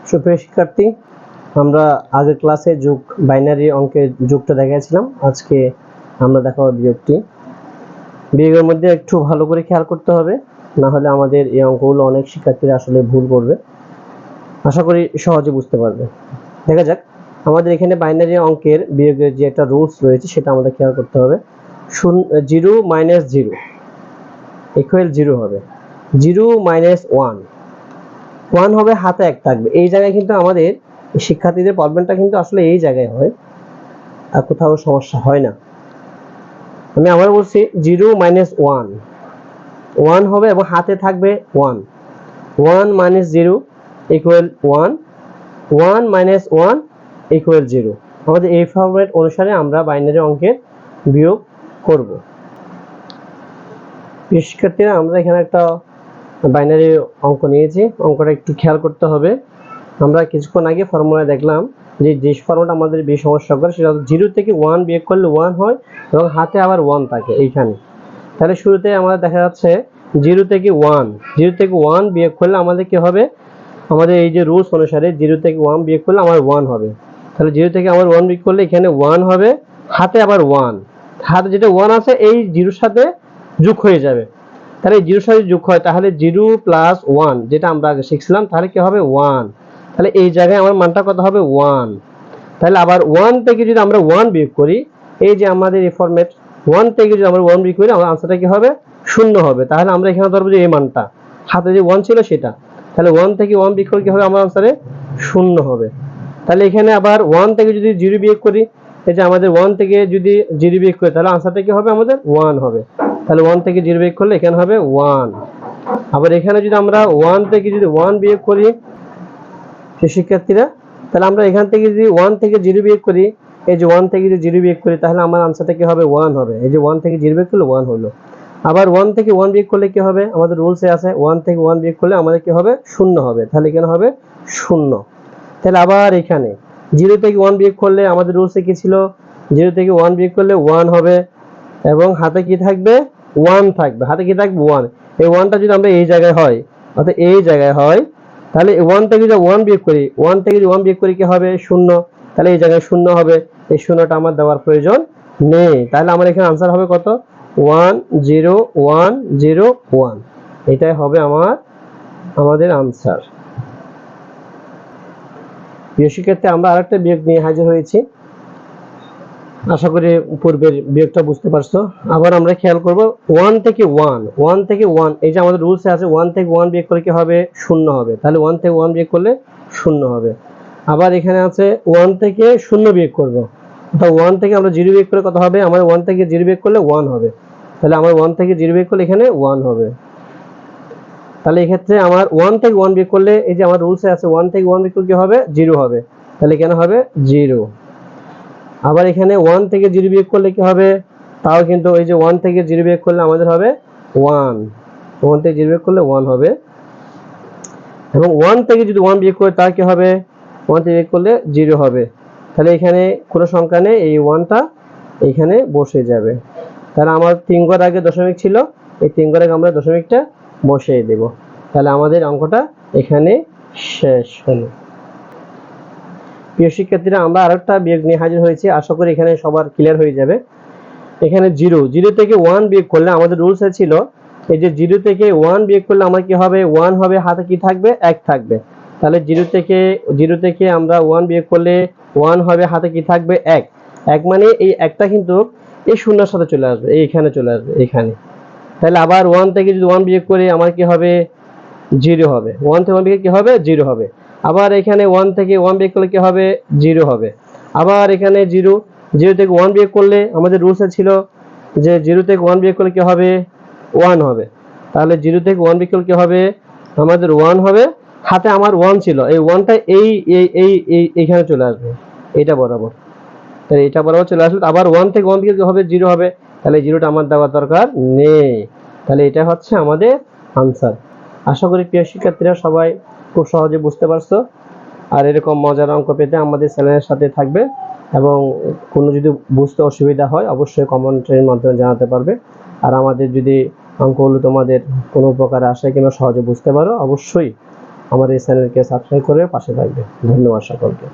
সুপ্রিয় শিক্ষার্থী, আমরা আগের ক্লাসে যোগ বাইনারি অঙ্কের যোগটা দেখাইছিলাম। আজকে আমরা দেখাবো বিয়োগটি। বিয়োগের মধ্যে একটু ভালো করে খেয়াল করতে হবে, না হলে আমাদের এই অঙ্কগুলো অনেক শিক্ষার্থীরা আসলে ভুল করবে। আশা করি সহজে বুঝতে পারবে। দেখা যাক, আমাদের এখানে বাইনারি অঙ্কের বিয়োগের যে একটা রুলস রয়েছে সেটা আমাদের খেয়াল করতে হবে। 0 - 0 ইকুয়াল 0 হবে। 0 - 1 1 হবে, হাতে 1 থাকবে। এই জায়গায় কিন্তু আমাদের শিক্ষার্থীদের প্রবলেমটা কিন্তু আসলে এই জায়গায় হয়, আর কোথাও সমস্যা হয় না। আমি আবার বলছি, 0 - 1 1 হবে এবং হাতে থাকবে 1 1 - 0 ইকুয়াল 1 1 - 1 ইকুয়াল 0। আমাদের এই ফরম্যাট অনুসারে আমরা বাইনারি অঙ্কের বিয়োগ করব। শিক্ষার্থীরা, আমরা এখানে একটা বাইনারি অঙ্ক নিয়েছি। অঙ্কটা একটু খেয়াল করতে হবে। আমরা কিছুক্ষণ আগে ফর্মুলা দেখলাম যে ফর্মুলাটা আমাদের বেশি সমস্যা করে, সেটা 0 থেকে 1 বিয়োগ করলে 1 হয় এবং হাতে আবার 1 থাকে এইখানে। তাহলে শুরুতে আমাদের দেখা যাচ্ছে 0 থেকে 1 বিয়োগ করলে আমাদের কি হবে, আমাদের এই যে রুলস অনুসারে 0 থেকে 1 বিয়োগ করলে আমার 1 হবে। তাহলে 0 থেকে আমার 1 বিয়োগ করলে এখানে 1 হবে, হাতে আবার 1, হাতে যেটা 1 আছে এই 0 সাথে যোগ হয়ে যাবে। তাহলে 0 সাথে যোগ হয়, তাহলে 0 + 1 যেটা আমরা আগে শিখছিলাম, তাহলে কি হবে 1। তাহলে এই জায়গায় আমার মানটা কত হবে 1। তাহলে আবার 1 থেকে যদি আমরা 1 বিয়োগ করি, এই যে আমাদের এই ফরম্যাট, 1 থেকে যদি আমরা 1 বিয়োগ করি আমার আনসারটা কি হবে 0 হবে। তাহলে আমরা এখানে ধরবো যে এই মানটা হাতে যে 1 ছিল সেটা, তাহলে 1 থেকে 1 বিয়োগ করলে কি হবে আমার আনসারে 0 হবে। তাহলে এখানে আবার 1 থেকে যদি 0 বিয়োগ করি, এই যে আমাদের 1 থেকে যদি 0 বিয়োগ করি তাহলে আনসারটা কি হবে আমাদের 1 হবে। তাহলে 1 থেকে 0 বিয়োগ করলে এখানে হবে 1। আবার এখানে যদি আমরা 1 থেকে যদি 1 বিয়োগ করি শিক্ষার্থীরা, তাহলে আমরা এখান থেকে যদি 1 থেকে 0 বিয়োগ করি, এই যে 1 থেকে যদি 0 বিয়োগ করি তাহলে আমার আনসারটা কি হবে 1 হবে। এই যে 1 থেকে 0 বিয়োগ করলে 1 হলো। আবার 1 থেকে 1 বিয়োগ করলে কি হবে, আমাদের রুলসে আছে 1 থেকে 1 বিয়োগ করলে আমাদের কি হবে 0 হবে। তাহলে এখানে হবে 0। তাহলে আবার এখানে 0 থেকে 1 বিয়োগ করলে আমাদের রুলসে কি ছিল, 0 থেকে 1 বিয়োগ করলে 1 হবে এবং হাতে কি থাকবে 1 থাকবে, হাতে কি থাকবে 1। এই 1টা যদি আমরা এই জায়গায় হয়, অর্থাৎ এই জায়গায় হয়, তাহলে 1 থেকে যদি 1 বিয়োগ করি, 1 থেকে যদি 1 বিয়োগ করি কি হবে 0। তাহলে এই জায়গায় 0 হবে, এই 0টা আমার দেওয়ার প্রয়োজন নেই। তাহলে আমার এখানে আনসার হবে কত 1 0 1 0 1। এটাই হবে আমাদের আনসার। প্রিয় শিক্ষার্থী, আমরা আরেকটা বিয়োগ নিয়ে হাজির হয়েছি। আশা করি পূর্বের বিয়োগটা বুঝতে পারছো। আবার আমরা খেয়াল করব 1 থেকে 1 থেকে 1, এই যে আমাদের রুলসে আছে 1 থেকে 1 বিয়োগ করলে কি হবে 0 হবে। তাহলে 1 থেকে 1 বিয়োগ করলে 0 হবে। আবার এখানে আছে 1 থেকে 0 বিয়োগ করব, অর্থাৎ 1 থেকে আমরা 0 বিয়োগ করলে কত হবে, আমার 1 থেকে 0 বিয়োগ করলে 1 হবে। তাহলে আমার 1 থেকে 0 বিয়োগ করলে এখানে 1 হবে। তাহলে এই ক্ষেত্রে আমার 1 থেকে 1 বিয়োগ করলে, এই যে আমার রুলসে আছে 1 থেকে 1 বিয়োগ করলে কি হবে 0 হবে। তাহলে এখানে হবে 0। আবার এখানে 1 থেকে 0 বিয়োগ করলে কি হবে, তাও কিন্তু ওই যে 1 থেকে 0 বিয়োগ করলে আমাদের হবে 1 থেকে 0 বিয়োগ করলে 1 হবে। এবং 1 থেকে যদি 1 বিয়োগ করে তার কি হবে, 1 থেকে বিয়োগ করলে 0 হবে। তাহলে এখানে কোনো সংখ্যা নেই, এই 1টা এখানে বসে যাবে। তাহলে আমার 3 ঘর আগে দশমিক ছিল, এই 3 ঘর আগে আমরা দশমিকটা বসিয়ে দেব। তাহলে আমাদের অঙ্কটা এখানে শেষ হলো। প্রিয় শিক্ষার্থীরা, আমরা আরেকটা বিয়োগ নিয়ে হাজির হয়েছি। আশা করি এখানে সবার ক্লিয়ার হয়ে যাবে। এখানে 0 থেকে 1 বিয়োগ করলে আমাদের রুলসে ছিল, এই যে 0 থেকে 1 বিয়োগ করলে আমার কি হবে 1 হবে, হাতে কি থাকবে 1 থাকবে। তাহলে 0 থেকে আমরা 1 বিয়োগ করলে 1 হবে, হাতে কি থাকবে 1 মানে এই 1টা কিন্তু এই শূন্যের সাথে চলে আসবে, এইখানে চলে আসবে এখানে। তাহলে আবার 1 থেকে যদি 1 বিয়োগ করে আমার কি হবে 0 হবে। 1 থেকে 1 বিয়োগ কি হবে 0 হবে। আবার এখানে 1 থেকে 1 বিয়োগ করলে কি হবে 0 হবে। আবার এখানে 0 থেকে 1 বিয়োগ করলে আমাদের রুলসে ছিল যে 0 থেকে 1 বিয়োগ করলে কি হবে 1 হবে। তাহলে 0 থেকে 1 বিয়োগ করলে কি হবে আমাদের 1 হবে, হাতে আমার 1 ছিল, এই 1টা এইখানে চলে আসবে, এইটা বরাবর। তাহলে এটা বরাবর চলে আসলে আবার 1 থেকে 1 বিয়োগ হবে 0 হবে। তাহলে 0টা আমার দেওয়ার দরকার নেই। তাহলে এটা হচ্ছে আমাদের আনসার। আশা করি প্রিয় শিক্ষার্থীরা সবাই খুব সহজে বুঝতে পারছো। আর এরকম মজার অঙ্ক পেতে আমাদের চ্যানেলের সাথে থাকবে, এবং কোনো যদি বুঝতে অসুবিধা হয় অবশ্যই কমেন্টের মাধ্যমে জানাতে পারবে। আর আমাদের যদি অঙ্কগুলো তোমাদের কোনো উপকারে আসে কিংবা সহজে বুঝতে পারো, অবশ্যই আমার এই চ্যানেলকে সাবস্ক্রাইব করে পাশে থাকবে। ধন্যবাদ সকলকে।